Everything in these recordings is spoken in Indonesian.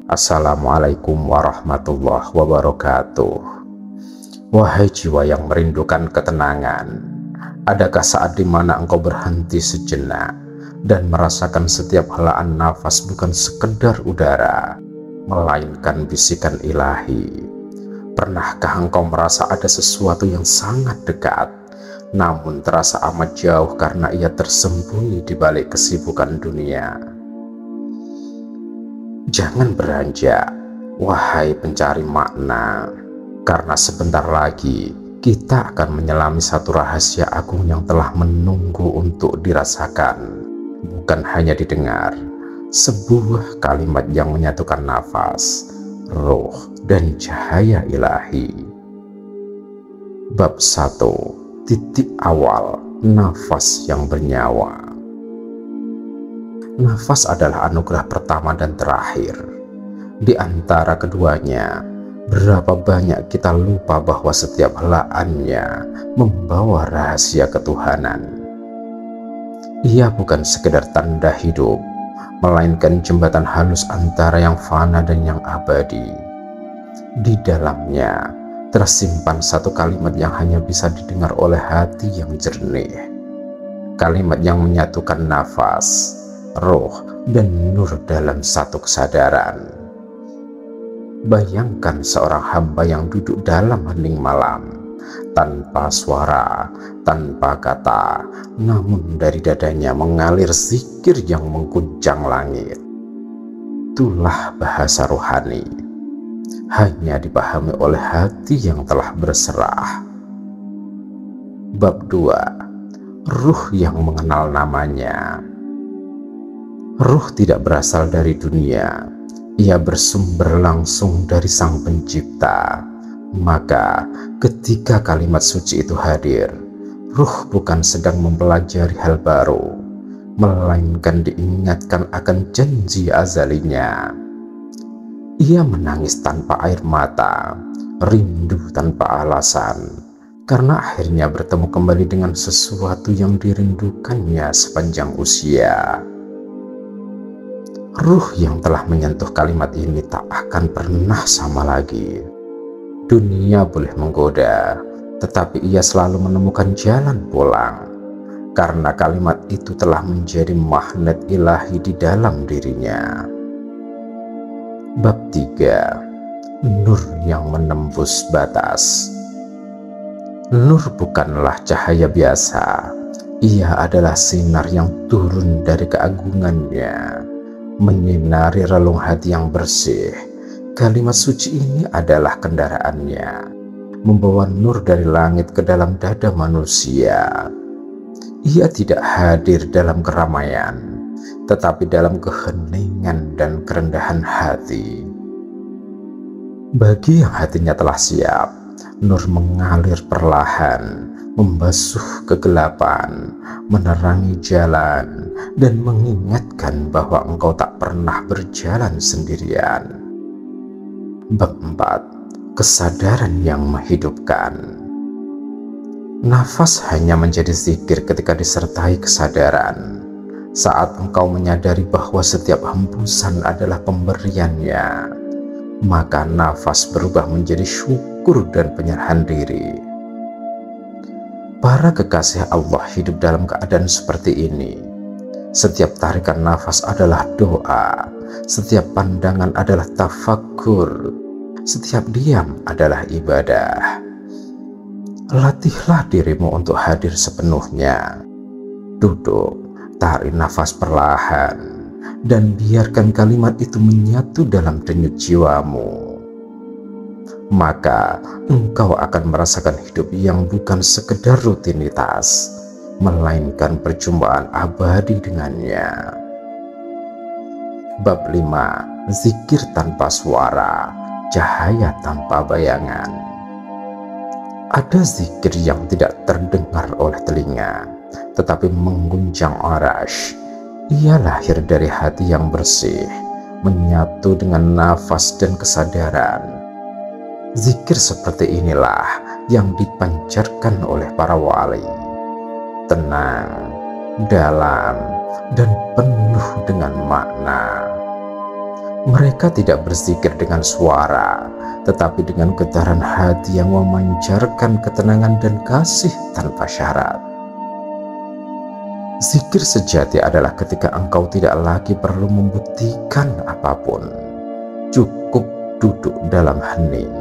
Assalamualaikum warahmatullahi wabarakatuh. Wahai jiwa yang merindukan ketenangan, adakah saat di mana engkau berhenti sejenak dan merasakan setiap helaan nafas bukan sekedar udara, melainkan bisikan ilahi? Pernahkah engkau merasa ada sesuatu yang sangat dekat, namun terasa amat jauh karena ia tersembunyi di balik kesibukan dunia? Jangan beranjak, wahai pencari makna, karena sebentar lagi kita akan menyelami satu rahasia agung yang telah menunggu untuk dirasakan, bukan hanya didengar. Sebuah kalimat yang menyatukan nafas, roh, dan cahaya ilahi. Bab 1. Titik awal nafas yang bernyawa. Nafas adalah anugerah pertama dan terakhir. Di antara keduanya, berapa banyak kita lupa bahwa setiap helaannya membawa rahasia ketuhanan. Ia bukan sekedar tanda hidup, melainkan jembatan halus antara yang fana dan yang abadi. Di dalamnya tersimpan satu kalimat yang hanya bisa didengar oleh hati yang jernih. Kalimat yang menyatukan nafas, roh, dan nur dalam satu kesadaran. Bayangkan seorang hamba yang duduk dalam hening malam, tanpa suara, tanpa kata, namun dari dadanya mengalir zikir yang mengguncang langit. Itulah bahasa rohani, hanya dipahami oleh hati yang telah berserah. Bab 2. Ruh yang mengenal namanya. Ruh tidak berasal dari dunia, ia bersumber langsung dari Sang Pencipta. Maka ketika kalimat suci itu hadir, ruh bukan sedang mempelajari hal baru, melainkan diingatkan akan janji azalinya. Ia menangis tanpa air mata, rindu tanpa alasan, karena akhirnya bertemu kembali dengan sesuatu yang dirindukannya sepanjang usia. Ruh yang telah menyentuh kalimat ini tak akan pernah sama lagi. Dunia boleh menggoda, tetapi ia selalu menemukan jalan pulang, karena kalimat itu telah menjadi magnet ilahi di dalam dirinya. Bab 3. Nur yang menembus batas. Nur bukanlah cahaya biasa, ia adalah sinar yang turun dari keagungannya, menyinari relung hati yang bersih. Kalimat suci ini adalah kendaraannya, membawa nur dari langit ke dalam dada manusia. Ia tidak hadir dalam keramaian, tetapi dalam keheningan dan kerendahan hati. Bagi yang hatinya telah siap, nur mengalir perlahan, membasuh kegelapan, menerangi jalan, dan mengingatkan bahwa engkau tak pernah berjalan sendirian. Bab 4. Kesadaran yang menghidupkan. Nafas hanya menjadi zikir ketika disertai kesadaran. Saat engkau menyadari bahwa setiap hembusan adalah pemberiannya, maka nafas berubah menjadi syukur dan penyerahan diri. Para kekasih Allah hidup dalam keadaan seperti ini. Setiap tarikan nafas adalah doa, setiap pandangan adalah tafakkur, setiap diam adalah ibadah. Latihlah dirimu untuk hadir sepenuhnya. Duduk, tarik nafas perlahan, dan biarkan kalimat itu menyatu dalam denyut jiwamu. Maka engkau akan merasakan hidup yang bukan sekedar rutinitas, melainkan perjumpaan abadi dengannya. Bab 5. Zikir tanpa suara, cahaya tanpa bayangan. Ada zikir yang tidak terdengar oleh telinga, tetapi mengguncang arash. Ia lahir dari hati yang bersih, menyatu dengan nafas dan kesadaran. Zikir seperti inilah yang dipancarkan oleh para wali. Tenang, dalam, dan penuh dengan makna. Mereka tidak berzikir dengan suara, tetapi dengan getaran hati yang memancarkan ketenangan dan kasih tanpa syarat. Zikir sejati adalah ketika engkau tidak lagi perlu membuktikan apapun. Cukup duduk dalam hening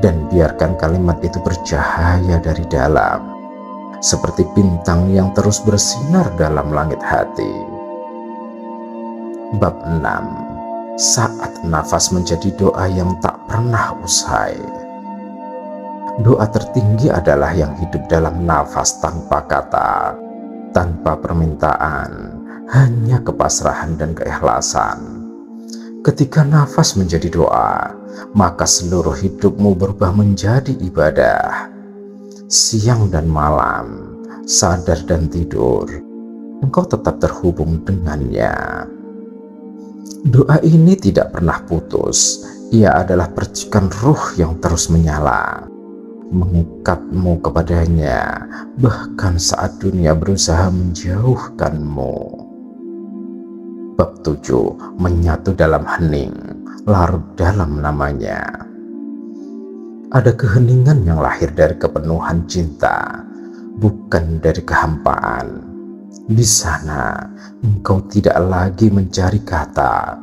dan biarkan kalimat itu bercahaya dari dalam, seperti bintang yang terus bersinar dalam langit hati. Bab 6. Saat nafas menjadi doa yang tak pernah usai. Doa tertinggi adalah yang hidup dalam nafas tanpa kata, tanpa permintaan, hanya kepasrahan dan keikhlasan. Ketika nafas menjadi doa, maka seluruh hidupmu berubah menjadi ibadah. Siang dan malam, sadar dan tidur, engkau tetap terhubung dengannya. Doa ini tidak pernah putus. Ia adalah percikan ruh yang terus menyala, mengikatmu kepadanya, bahkan saat dunia berusaha menjauhkanmu. Bab 7. Menyatu dalam hening, larut dalam namanya. Ada keheningan yang lahir dari kepenuhan cinta, bukan dari kehampaan. Di sana engkau tidak lagi mencari kata,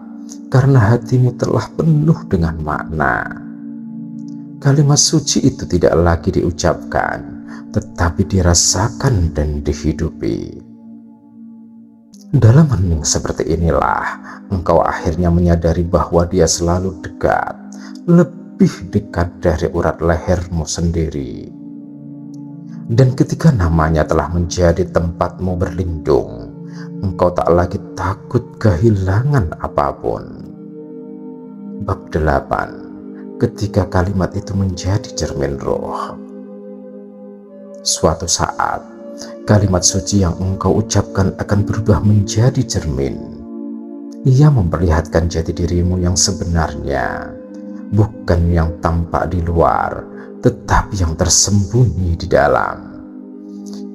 karena hatimu telah penuh dengan makna. Kalimat suci itu tidak lagi diucapkan, tetapi dirasakan dan dihidupi. Dalam hening seperti inilah engkau akhirnya menyadari bahwa dia selalu dekat, lebih dekat dari urat lehermu sendiri. Dan ketika namanya telah menjadi tempatmu berlindung, engkau tak lagi takut kehilangan apapun. Bab 8. Ketika kalimat itu menjadi cermin roh. Suatu saat, kalimat suci yang engkau ucapkan akan berubah menjadi cermin. Ia memperlihatkan jati dirimu yang sebenarnya, bukan yang tampak di luar, tetapi yang tersembunyi di dalam.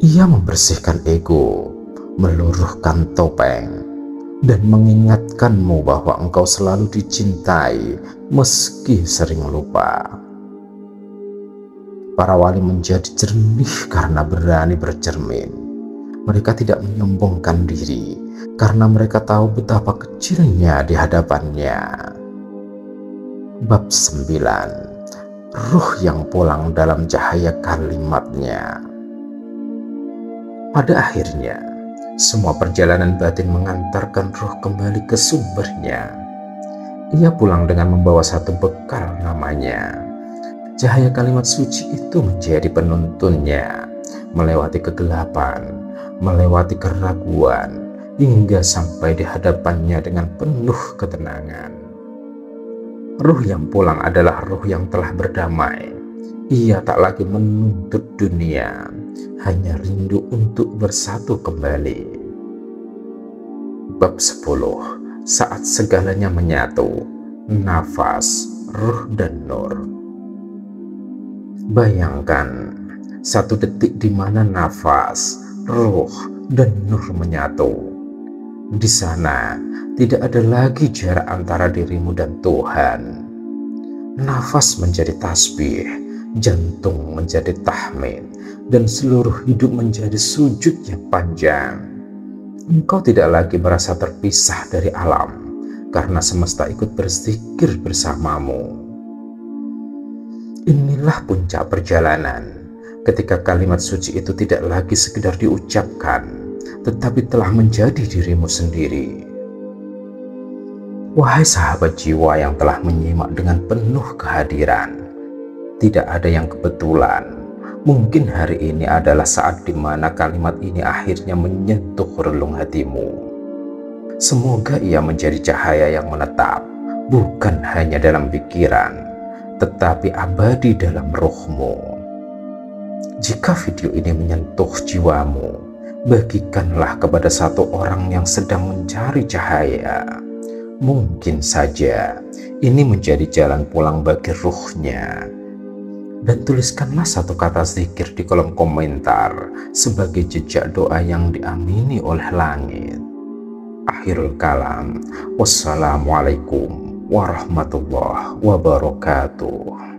Ia membersihkan ego, meluruhkan topeng, dan mengingatkanmu bahwa engkau selalu dicintai meski sering lupa. Para wali menjadi jernih karena berani bercermin. Mereka tidak menyombongkan diri karena mereka tahu betapa kecilnya di hadapannya. Bab 9. Ruh yang pulang dalam cahaya kalimatnya. Pada akhirnya, semua perjalanan batin mengantarkan ruh kembali ke sumbernya. Ia pulang dengan membawa satu bekal namanya. Cahaya kalimat suci itu menjadi penuntunnya, melewati kegelapan, melewati keraguan, hingga sampai di hadapannya dengan penuh ketenangan. Ruh yang pulang adalah ruh yang telah berdamai. Ia tak lagi menuntut dunia, hanya rindu untuk bersatu kembali. Bab 10. Saat segalanya menyatu, nafas, ruh dan nur. Bayangkan satu detik di mana nafas, ruh, dan nur menyatu. Di sana tidak ada lagi jarak antara dirimu dan Tuhan. Nafas menjadi tasbih, jantung menjadi tahmid, dan seluruh hidup menjadi sujud yang panjang. Engkau tidak lagi merasa terpisah dari alam, karena semesta ikut berzikir bersamamu. Inilah puncak perjalanan, ketika kalimat suci itu tidak lagi sekedar diucapkan, tetapi telah menjadi dirimu sendiri. Wahai sahabat jiwa yang telah menyimak dengan penuh kehadiran, tidak ada yang kebetulan. Mungkin hari ini adalah saat di mana kalimat ini akhirnya menyentuh relung hatimu. Semoga ia menjadi cahaya yang menetap, bukan hanya dalam pikiran, tetapi abadi dalam ruhmu. Jika video ini menyentuh jiwamu, bagikanlah kepada satu orang yang sedang mencari cahaya. Mungkin saja ini menjadi jalan pulang bagi ruhnya. Dan tuliskanlah satu kata zikir di kolom komentar sebagai jejak doa yang diamini oleh langit. Akhirul kalam. Wassalamualaikum warahmatullahi wabarakatuh.